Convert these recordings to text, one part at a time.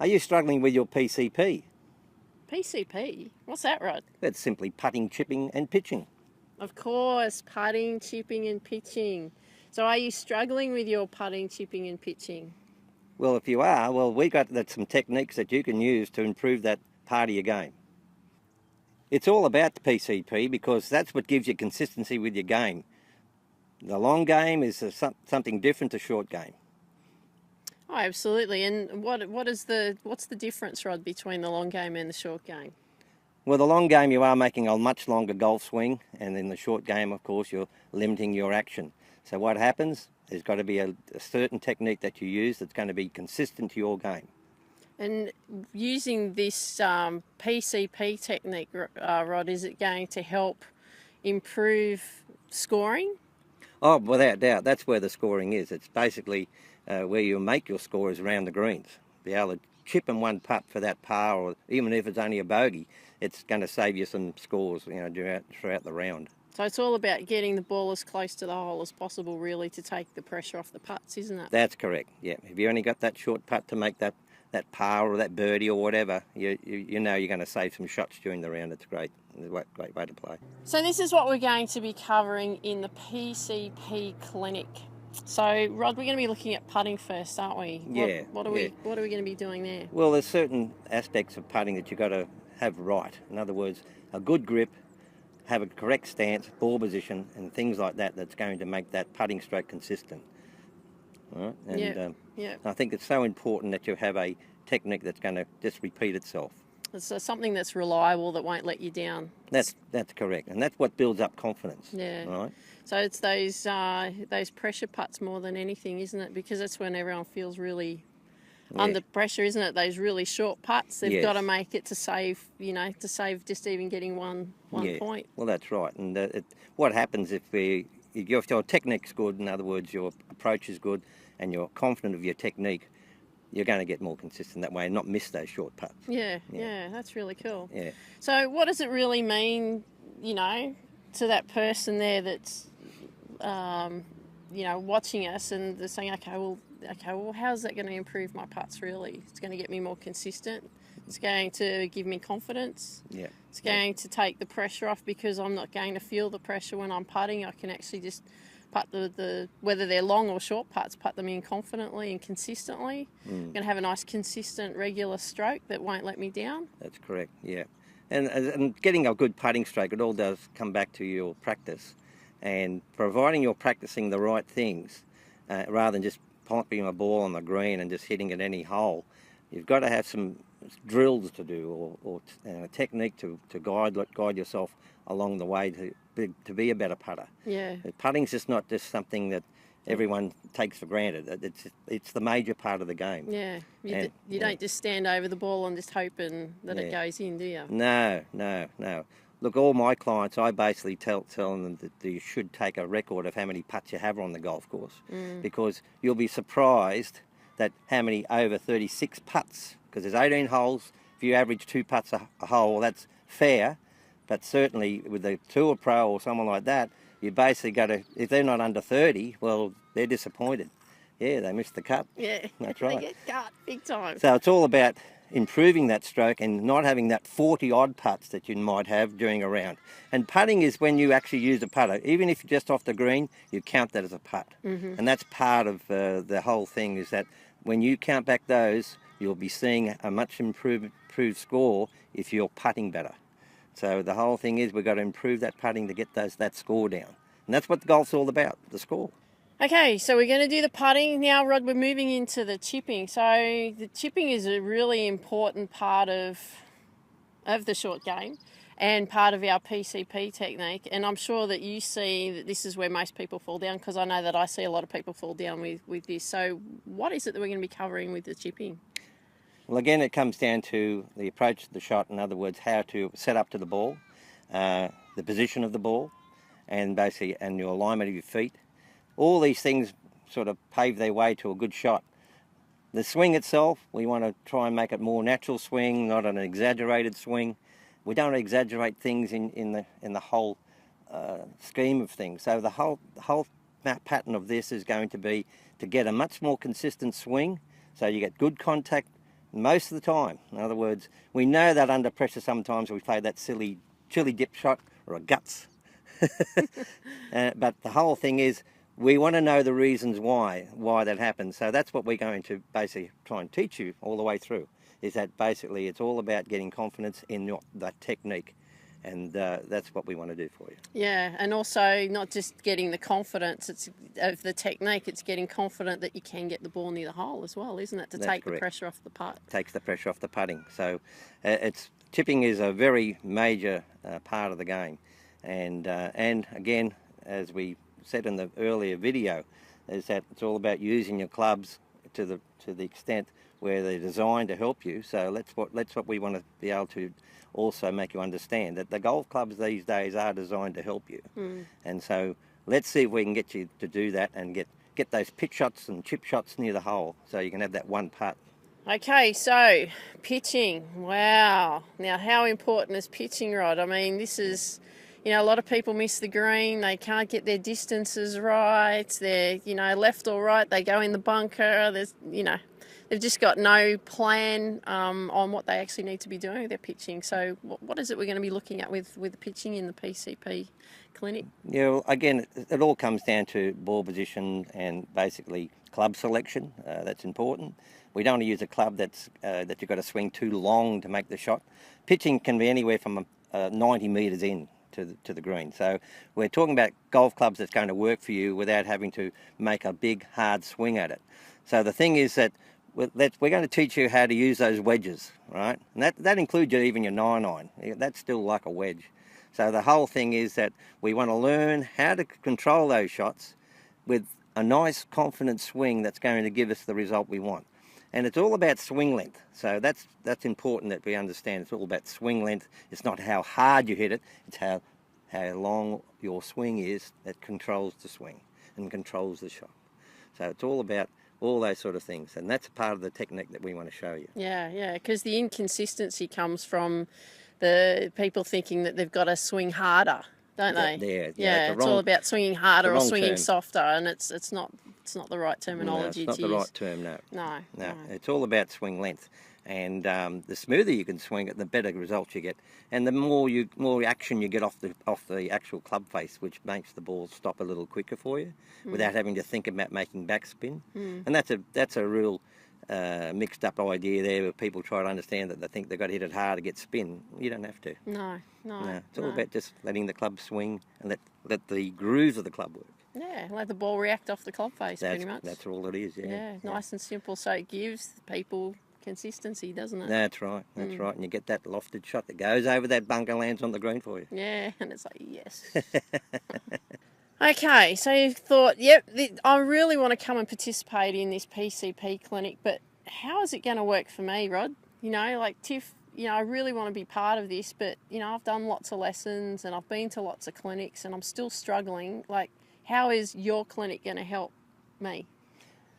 Are you struggling with your PCP? PCP? What's that, Rod? That's simply putting, chipping and pitching. Of course, putting, chipping and pitching. So are you struggling with your putting, chipping and pitching? Well, if you are, well, we've got some techniques that you can use to improve that part of your game. It's all about the PCP because that's what gives you consistency with your game. The long game is something different to short game. Oh, absolutely. And what's the difference, Rod, between the long game and the short game? Well, the long game you are making a much longer golf swing, and in the short game, of course, you're limiting your action. So what happens? There's got to be a certain technique that you use that's going to be consistent to your game. And using this PCP technique, Rod, is it going to help improve scoring? Oh, without doubt, that's where the scoring is. It's basically where you make your scores around the greens. Be able to chip in one putt for that par, or even if it's only a bogey, it's going to save you some scores, throughout the round. So it's all about getting the ball as close to the hole as possible, really, to take the pressure off the putts, isn't it? That's correct. Yeah. If you only got that short putt to make that par or that birdie or whatever, you know you're going to save some shots during the round. It's great. It's a great way to play. So this is what we're going to be covering in the PCP clinic. So, Rod, we're going to be looking at putting first, aren't we? Yeah. What are we going to be doing there? Well, there's certain aspects of putting that you've got to have right. In other words, a good grip, have a correct stance, ball position, and things like that. That's going to make that putting stroke consistent. All right? And I think it's so important that you have a technique that's going to just repeat itself. It's something that's reliable, that won't let you down. That's correct, and that's what builds up confidence. Yeah. Right. So it's those pressure putts more than anything, isn't it? Because that's when everyone feels really under pressure, isn't it? Those really short putts. They've got to make it to save just even getting one point. Well, that's right. And what happens if your technique's good, in other words, your approach is good, and you're confident of your technique, you're going to get more consistent that way and not miss those short putts. Yeah, that's really cool. Yeah. So what does it really mean, to that person there that's, watching us and they're saying, okay, well, how's that going to improve my putts really? It's going to get me more consistent. It's going to give me confidence. Yeah. It's going to take the pressure off because I'm not going to feel the pressure when I'm putting. I can actually just putt whether they're long or short putts, putt them in confidently and consistently. I'm going to have a nice, consistent, regular stroke that won't let me down. That's correct, yeah. And getting a good putting stroke, it all does come back to your practice. And providing you're practicing the right things, rather than just popping a ball on the green and just hitting at any hole, you've got to have some drills to do or a technique to guide yourself along the way to be a better putter. Yeah. Putting's just not just something that everyone takes for granted. It's the major part of the game. Yeah. You don't just stand over the ball and just hoping that it goes in, do you? No. Look, all my clients, I basically tell them that you should take a record of how many putts you have on the golf course, because you'll be surprised that how many over 36 putts, because there's 18 holes. If you average 2 putts a hole, that's fair, but certainly with the Tour Pro or someone like that, you basically got to, if they're not under 30, well, they're disappointed. Yeah, they missed the cut. Yeah, that's right. They get cut big time. So it's all about improving that stroke and not having that 40 odd putts that you might have during a round. And putting is when you actually use a putter. Even if you're just off the green, you count that as a putt. And that's part of the whole thing, is that when you count back those, you'll be seeing a much improved score if you're putting better. So the whole thing is we've got to improve that putting to get that score down. And that's what golf's all about, the score. Okay, so we're going to do the putting. Now, Rod, we're moving into the chipping. So the chipping is a really important part of the short game and part of our PCP technique. And I'm sure that you see that this is where most people fall down, because I know that I see a lot of people fall down with this. So what is it that we're going to be covering with the chipping? Well, again, it comes down to the approach to the shot. In other words, how to set up to the ball, the position of the ball, and your alignment of your feet. All these things sort of pave their way to a good shot. The swing itself, we want to try and make it more natural swing, not an exaggerated swing. We don't exaggerate things in the whole scheme of things. So the whole pattern of this is going to be to get a much more consistent swing, so you get good contact most of the time. In other words, we know that under pressure sometimes we play that silly chili dip shot or a guts. But the whole thing is we want to know the reasons why that happens. So that's what we're going to basically try and teach you all the way through, is that basically it's all about getting confidence in that technique. And that's what we want to do for you. Yeah, and also not just getting the confidence of the technique, it's getting confident that you can get the ball near the hole as well, isn't it? To take the pressure off the putt. Takes the pressure off the putting. So chipping is a very major part of the game. And again, as we said in the earlier video, is that it's all about using your clubs to the extent where they're designed to help you. So that's what we want to be able to also make you understand, that the golf clubs these days are designed to help you. And so let's see if we can get you to do that and get those pitch shots and chip shots near the hole so you can have that one putt. Okay, so pitching. Wow. Now, how important is pitching, Rod? I mean, this is, a lot of people miss the green. They can't get their distances right. They're, left or right. They go in the bunker. There's, they've just got no plan on what they actually need to be doing with their pitching. So what is it we're going to be looking at with the pitching in the PCP clinic? Yeah, well, again, it all comes down to ball position and basically club selection. That's important. We don't want to use a club that you've got to swing too long to make the shot. Pitching can be anywhere from 90 metres in to the green. So we're talking about golf clubs that's going to work for you without having to make a big, hard swing at it. So the thing is that we're going to teach you how to use those wedges, right? And that includes even your 9-iron. That's still like a wedge. So the whole thing is that we want to learn how to control those shots with a nice, confident swing that's going to give us the result we want. And it's all about swing length. So that's important that we understand. It's all about swing length. It's not how hard you hit it. It's how long your swing is that controls the swing and controls the shot. So it's all about all those sort of things. And that's part of the technique that we want to show you. Yeah, because the inconsistency comes from the people thinking that they've got to swing harder, don't they? Yeah, it's all about swinging harder or swinging softer, and it's not the right terminology to use. It's not the right term, no. No. It's all about swing length. And the smoother you can swing it, the better results you get, and the more action you get off the actual club face, which makes the ball stop a little quicker for you, without having to think about making backspin. And that's a real mixed up idea there, where people try to understand that they think they've got to hit it hard to get spin. You don't have to. No. It's all about just letting the club swing and let the grooves of the club work. Yeah, let the ball react off the club face, pretty much. That's all it is. Yeah, nice and simple. So it gives people consistency, doesn't it? That's right. And you get that lofted shot that goes over that bunker, lands on the green for you. Yeah, and it's like, yes. Okay, so you've thought, I really want to come and participate in this PCP clinic, but how is it going to work for me, Rod? Like Tiff, I really want to be part of this, but, I've done lots of lessons and I've been to lots of clinics and I'm still struggling. Like, how is your clinic going to help me?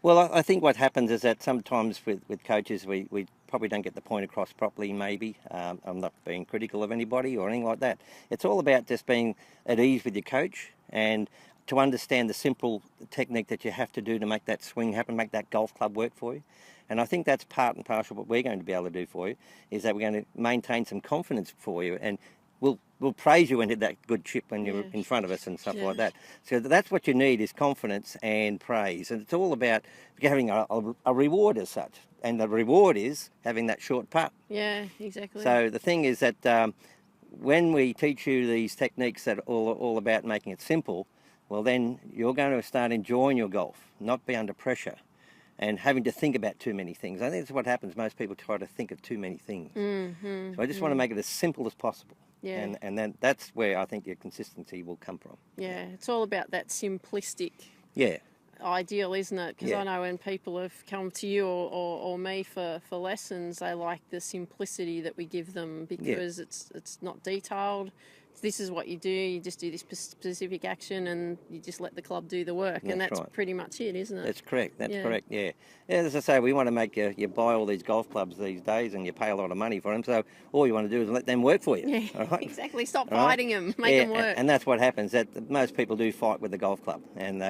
Well, I think what happens is that sometimes with coaches, we probably don't get the point across properly, maybe. I'm not being critical of anybody or anything like that. It's all about just being at ease with your coach and to understand the simple technique that you have to do to make that swing happen, make that golf club work for you. And I think that's part and parcel of what we're going to be able to do for you, is that we're going to maintain some confidence for you, and we'll praise you when you hit that good chip when you're in front of us and stuff like that. So that's what you need, is confidence and praise. And it's all about having a reward as such. And the reward is having that short putt. Yeah, exactly. So the thing is that when we teach you these techniques that are all about making it simple, well, then you're going to start enjoying your golf, not be under pressure and having to think about too many things. I think that's what happens. Most people try to think of too many things. So I just want to make it as simple as possible. Yeah. And then that's where I think your consistency will come from. Yeah, it's all about that simplistic ideal, isn't it? Because I know when people have come to you or me for lessons, they like the simplicity that we give them, because it's not detailed. This is what you do. You just do this specific action, and you just let the club do the work. And that's pretty much it, isn't it? That's correct. That's correct. Yeah. As I say, we want to make you buy all these golf clubs these days, and you pay a lot of money for them. So all you want to do is let them work for you. Yeah, all right? Exactly. Stop fighting them. Make them work. And that's what happens. That most people do fight with the golf club, and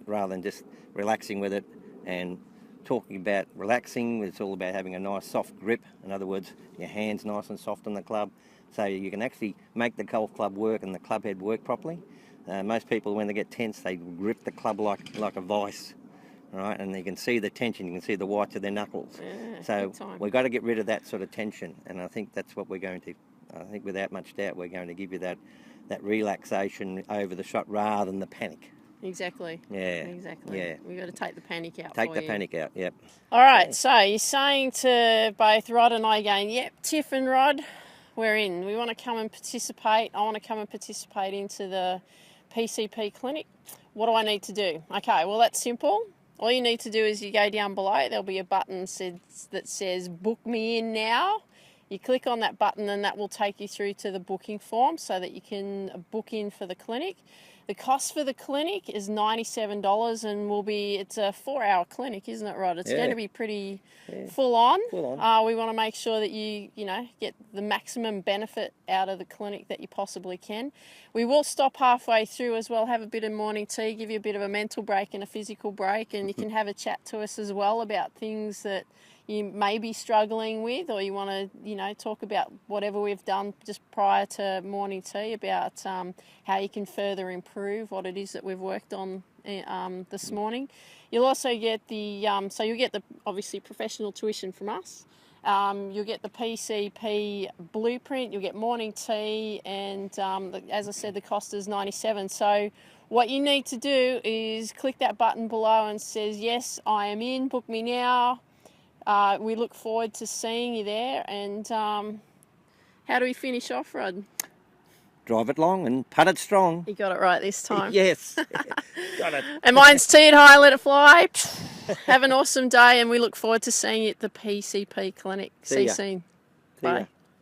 rather than just relaxing with it and talking about relaxing. It's all about having a nice soft grip. In other words, your hands nice and soft on the club, so you can actually make the golf club work and the club head work properly. Most people, when they get tense, they grip the club like a vice, right? And you can see the tension. You can see the whites of their knuckles. Yeah, so big time. we've got to get rid of that sort of tension, and I think that's what we're going to. I think without much doubt, we're going to give you that relaxation over the shot rather than the panic. Exactly. Yeah. Exactly. Yeah. We've got to take the panic out. Take for the you. panic out. Yep. All right. So you're saying to both Rod and I again, yep, Tiff and Rod, we're in. We want to come and participate. I want to come and participate into the PCP clinic. What do I need to do? Okay. Well, that's simple. All you need to do is you go down below. There'll be a button that says "Book me in now." You click on that button and that will take you through to the booking form so that you can book in for the clinic. The cost for the clinic is $97 and it's a 4-hour clinic, isn't it, Rod? It's going to be pretty full on. We want to make sure that you get the maximum benefit out of the clinic that you possibly can. We will stop halfway through as well, have a bit of morning tea, give you a bit of a mental break and a physical break, and you can have a chat to us as well about things that you may be struggling with, or you want to, talk about whatever we've done just prior to morning tea about how you can further improve what it is that we've worked on this morning. You'll also get you'll get the obviously professional tuition from us. You'll get the PCP blueprint. You'll get morning tea, and as I said, the cost is $97. So what you need to do is click that button below and says, yes, I am in. Book me now. We look forward to seeing you there. And how do we finish off, Rod? Drive it long and putt it strong. You got it right this time. Yes. Got it. And mine's tee it high, let it fly. Have an awesome day, and we look forward to seeing you at the PCP clinic. See you soon. Bye.